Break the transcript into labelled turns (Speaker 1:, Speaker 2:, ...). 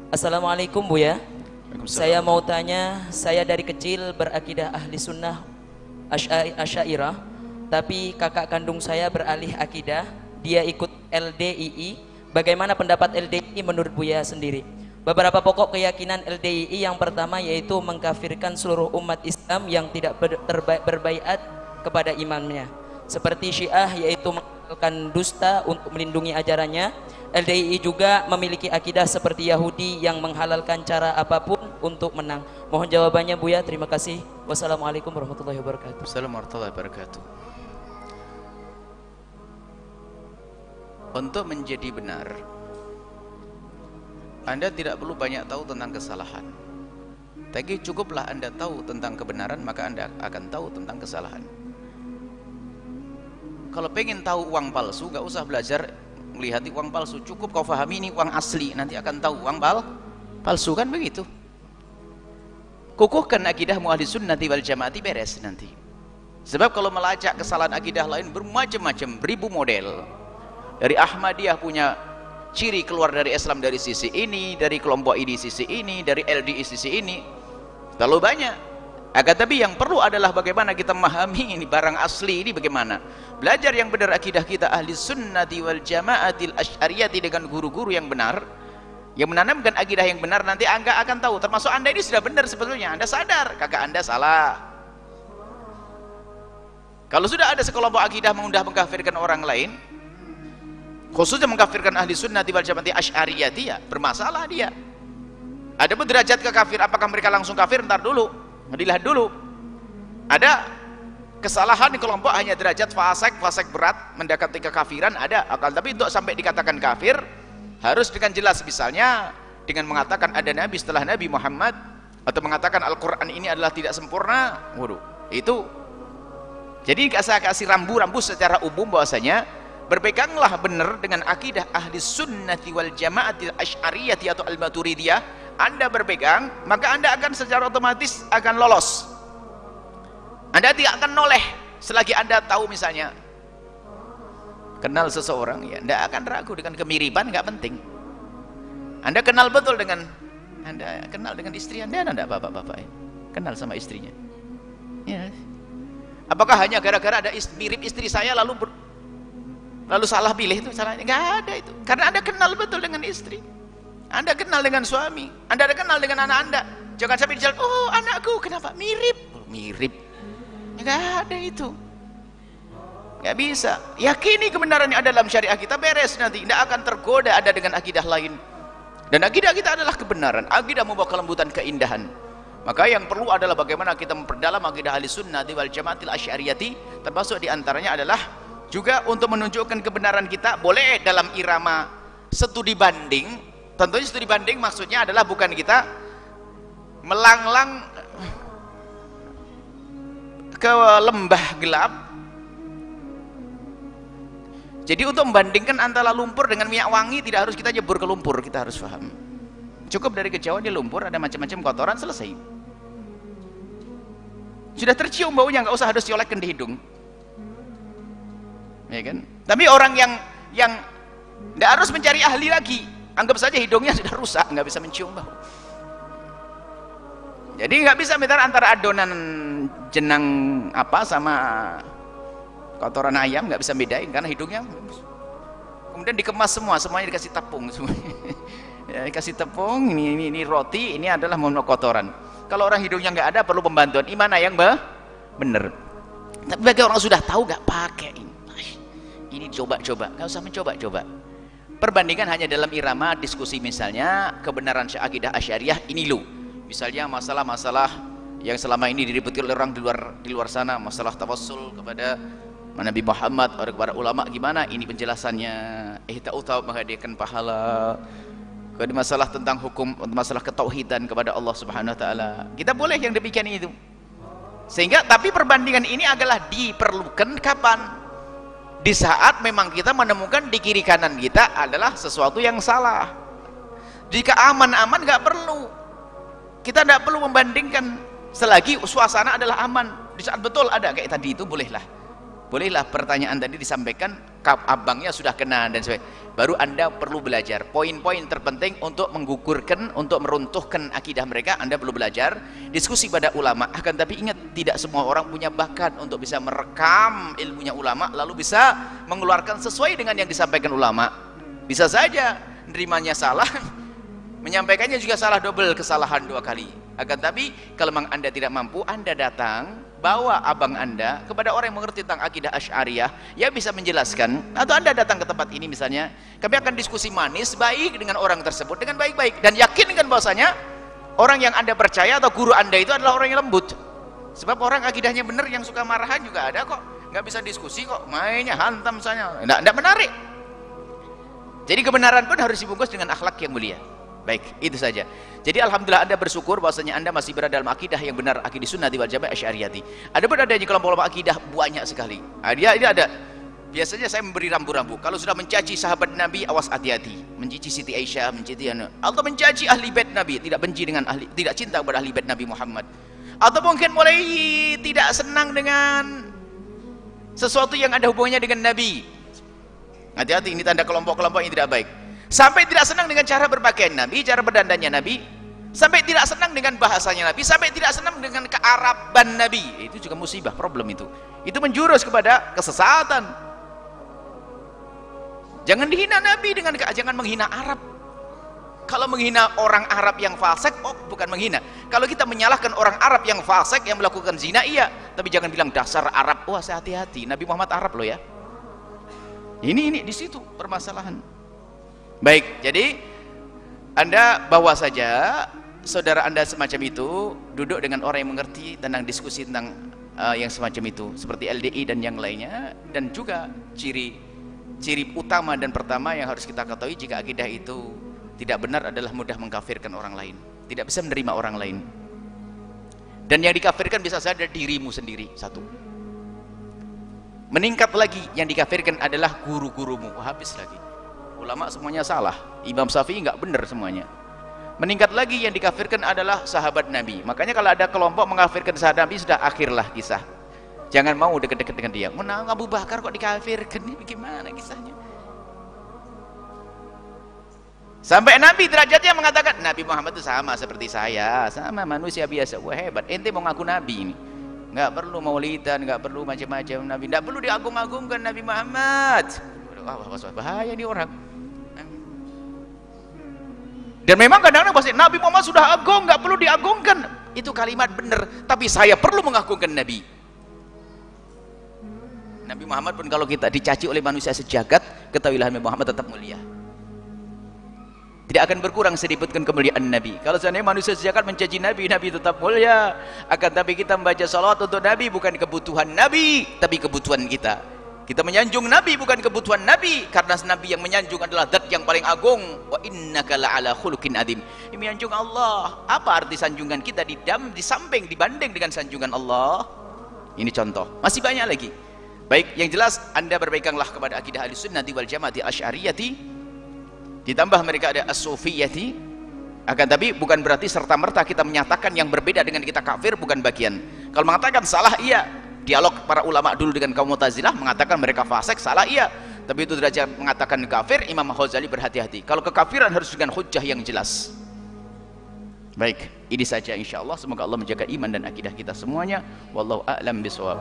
Speaker 1: Assalamualaikum Buya. Saya
Speaker 2: Waalaikumsalam.
Speaker 1: mau tanya, saya dari kecil berakidah ahli sunnah Asy'ariyah, tapi kakak kandung saya beralih akidah, dia ikut LDII. Bagaimana pendapat LDII menurut Buya sendiri? Beberapa pokok keyakinan LDII yang pertama yaitu mengkafirkan seluruh umat Islam yang tidak berbaiat kepada imamnya. Seperti Syiah yaitu menghalalkan dusta untuk melindungi ajarannya. LDII juga memiliki akidah seperti Yahudi yang menghalalkan cara apapun untuk menang. Mohon jawabannya Buya, terima kasih. Wassalamualaikum warahmatullahi wabarakatuh.
Speaker 2: Assalamualaikum warahmatullahi wabarakatuh. Untuk menjadi benar, Anda tidak perlu banyak tahu tentang kesalahan. Tapi cukuplah Anda tahu tentang kebenaran, maka Anda akan tahu tentang kesalahan. Kalau pengen tahu uang palsu, gak usah belajar melihat uang palsu, cukup kau fahami ini uang asli, nanti akan tahu uang palsu, kan begitu. Kukuhkan akidahmu ahli sunnati wal jamaati, beres nanti. Sebab kalau melacak kesalahan akidah lain bermacam-macam, beribu model. Dari Ahmadiyah punya ciri keluar dari Islam dari sisi ini, dari kelompok ini sisi ini, dari LDI sisi ini, terlalu banyak. Akan tapi yang perlu adalah bagaimana kita memahami ini barang asli ini bagaimana. Belajar yang benar akidah kita ahli sunnati wal jamaatil asy'ariyati dengan guru-guru yang benar, yang menanamkan akidah yang benar. Nanti Anda akan tahu, termasuk Anda ini sudah benar sebetulnya, Anda sadar kakak Anda salah. Kalau sudah ada sekelompok akidah mengundah mengkafirkan orang lain, khususnya mengkafirkan ahli sunnati wal jamaati asy'ariyati, ya bermasalah dia. Ada pun derajat kekafir, apakah mereka langsung kafir? Ntar dulu, dilihat dulu. Ada kesalahan di kelompok hanya derajat fasik berat mendekati kekafiran, ada akal. Tapi untuk sampai dikatakan kafir harus dengan jelas, misalnya dengan mengatakan ada nabi setelah Nabi Muhammad, atau mengatakan Al-Quran ini adalah tidak sempurna. Waduh, itu jadi saya kasih rambu-rambu secara umum bahwasanya berpeganglah benar dengan akidah ahli sunnati wal jamaatil asy'ariyati atau al-maturidiyah. Anda berpegang, maka Anda akan secara otomatis akan lolos. Anda tidak akan noleh selagi Anda tahu, misalnya kenal seseorang, ya Anda akan ragu dengan kemiripan, nggak penting. Anda kenal betul dengan, Anda kenal dengan istri Anda, enggak bapak-bapak kenal sama istrinya, ya. Apakah hanya gara-gara ada mirip istri saya lalu salah pilih? Itu salahnya nggak ada itu, karena Anda kenal betul dengan istri, Anda kenal dengan suami, Anda kenal dengan anak Anda. Jangan sampai di jalan, oh anakku kenapa mirip, mirip, nggak ada itu, nggak bisa. Yakini kebenaran yang ada dalam syariah kita, beres. Nanti tidak akan tergoda ada dengan akidah lain, dan akidah kita adalah kebenaran, akidah membawa kelembutan, keindahan. Maka yang perlu adalah bagaimana kita memperdalam akidah ahli sunnati wal jamaatil asy'ariyati, termasuk diantaranya adalah juga untuk menunjukkan kebenaran kita. Boleh dalam irama studi banding, tentunya studi banding maksudnya adalah bukan kita melanglang ke lembah gelap. Jadi untuk membandingkan antara lumpur dengan minyak wangi tidak harus kita jebur ke lumpur, kita harus paham. Cukup dari kejauhan di lumpur ada macam-macam kotoran, selesai. Sudah tercium baunya, nggak usah harus dioleskan di hidung, ya kan? Tapi orang yang nggak harus mencari ahli lagi, anggap saja hidungnya sudah rusak, nggak bisa mencium bau. Jadi nggak bisa bedakan antara adonan jenang apa sama kotoran ayam, nggak bisa bedain karena hidungnya. Kemudian dikemas semuanya dikasih tepung semuanya. Ya, dikasih tepung, ini roti, ini adalah kotoran. Kalau orang hidungnya nggak ada, perlu pembantuan. Mana yang bener? Tapi bagi orang sudah tahu, nggak pakai ini coba-coba, nggak usah mencoba-coba. Perbandingan hanya dalam irama diskusi, misalnya kebenaran akidah asy'ariyah ini loh. Misalnya masalah-masalah yang selama ini diributkan oleh orang di luar sana, masalah tawassul kepada Nabi Muhammad atau kepada ulama, gimana ini penjelasannya? Tahu menghadirkan pahala. Kalau masalah tentang hukum, masalah ketauhidan kepada Allah Subhanahu wa taala, kita boleh yang demikian itu. Sehingga tapi perbandingan ini adalah diperlukan kapan? Di saat memang kita menemukan di kiri kanan kita adalah sesuatu yang salah. Jika aman-aman nggak perlu. Kita tidak perlu membandingkan selagi suasana adalah aman. Di saat betul ada kayak tadi itu bolehlah. bolehlah pertanyaan tadi disampaikan, abangnya sudah kena dan sebagainya, baru Anda perlu belajar poin-poin terpenting untuk menggugurkan, untuk meruntuhkan akidah mereka. Anda perlu belajar, diskusi pada ulama. Akan tapi ingat, tidak semua orang punya bakat untuk bisa merekam ilmunya ulama lalu bisa mengeluarkan sesuai dengan yang disampaikan ulama. Bisa saja nerimanya salah, menyampaikannya juga salah, double kesalahan 2 kali. Akan tapi kalau memang Anda tidak mampu, Anda datang, bawa abang Anda kepada orang yang mengerti tentang akidah Asy'ariyah yang bisa menjelaskan, atau Anda datang ke tempat ini misalnya, kami akan diskusi manis baik dengan orang tersebut dengan baik-baik, dan yakinkan bahwasanya orang yang Anda percaya atau guru Anda itu adalah orang yang lembut. Sebab orang akidahnya benar yang suka marahan juga ada kok, nggak bisa diskusi kok, mainnya hantam saja, nggak menarik. Jadi kebenaran pun harus dibungkus dengan akhlak yang mulia. Baik, itu saja. Jadi alhamdulillah Anda bersyukur bahwasanya Anda masih berada dalam akidah yang benar, akidah sunnati wal jamaah Asy'ariyati. Ada pun adanya kelompok-kelompok akidah banyak sekali. Dia ada. Biasanya saya memberi rambu-rambu. Kalau sudah mencaci sahabat Nabi, awas hati-hati. Mencaci Siti Aisyah, mencaci atau mencaci ahli bait Nabi, tidak benci dengan ahli, tidak cinta kepada ahli bait Nabi Muhammad. Atau mungkin mulai tidak senang dengan sesuatu yang ada hubungannya dengan Nabi. Hati-hati, ini tanda kelompok-kelompok yang tidak baik. Sampai tidak senang dengan cara berpakaian Nabi, cara berdandannya Nabi, sampai tidak senang dengan bahasanya Nabi, sampai tidak senang dengan kearaban Nabi. Itu juga musibah, problem itu. Itu menjurus kepada kesesatan. Jangan dihina Nabi dengan, jangan menghina Arab. Kalau menghina orang Arab yang fasik, oh bukan menghina. Kalau kita menyalahkan orang Arab yang fasik, yang melakukan zina, iya. Tapi jangan bilang dasar Arab. Wah, saya hati-hati. Nabi Muhammad Arab loh ya. Ini di situ permasalahan. Baik, jadi Anda bawa saja saudara Anda semacam itu, duduk dengan orang yang mengerti tentang diskusi tentang yang semacam itu, seperti LDI dan yang lainnya. Dan juga ciri utama dan pertama yang harus kita ketahui jika akidah itu tidak benar adalah mudah mengkafirkan orang lain, tidak bisa menerima orang lain. Dan yang dikafirkan bisa saja dirimu sendiri, satu. Meningkat lagi, yang dikafirkan adalah guru-gurumu. Habis lagi. Ulama semuanya salah, Imam Syafi'i nggak benar semuanya. Meningkat lagi, yang dikafirkan adalah sahabat Nabi. Makanya kalau ada kelompok mengkafirkan sahabat Nabi, sudah akhirlah kisah. Jangan mau dekat-dekat dengan dia. Menang Abu Bakar kok dikafirkan, ini bagaimana kisahnya? Sampai Nabi derajatnya mengatakan, Nabi Muhammad itu sama seperti saya, sama manusia biasa. Wah hebat, ente mau ngaku Nabi ini. Nggak perlu maulidan, nggak perlu macam-macam Nabi, nggak perlu diagung-agungkan Nabi Muhammad. Wah, bahaya nih orang. Dan memang kadang-kadang pasti Nabi Muhammad sudah agung, nggak perlu diagungkan. Itu kalimat benar, tapi saya perlu mengagungkan Nabi. Nabi Muhammad pun kalau kita dicaci oleh manusia sejagat, ketahuilah Nabi Muhammad tetap mulia. Tidak akan berkurang sedikitpun kemuliaan Nabi. Kalau seandainya manusia sejagat mencaci Nabi, Nabi tetap mulia. Akan tapi kita membaca salawat untuk Nabi bukan kebutuhan Nabi, tapi kebutuhan kita. Kita menyanjung Nabi bukan kebutuhan Nabi, karena Nabi yang menyanjung adalah zat yang paling agung. Wa innaka la'ala khuluqin adzim. Ini menyanjung Allah. Apa arti sanjungan kita di samping dibanding dengan sanjungan Allah? Ini contoh. Masih banyak lagi. Baik, yang jelas Anda berpeganlah kepada akidah Ahlussunnah wal Jamaah Asy'ariyati. Ditambah mereka ada As-Sufiyati. Akan tapi bukan berarti serta-merta kita menyatakan yang berbeda dengan kita kafir, bukan bagian. Kalau mengatakan salah, iya. Dialog para ulama dulu dengan kaum Mu'tazilah mengatakan mereka fasik, salah iya. Tapi itu derajat mengatakan kafir, Imam Ghazali berhati-hati. Kalau kekafiran harus dengan hujjah yang jelas. Baik, ini saja insyaallah. Semoga Allah menjaga iman dan akidah kita semuanya. Wallahu a'lam bishawab.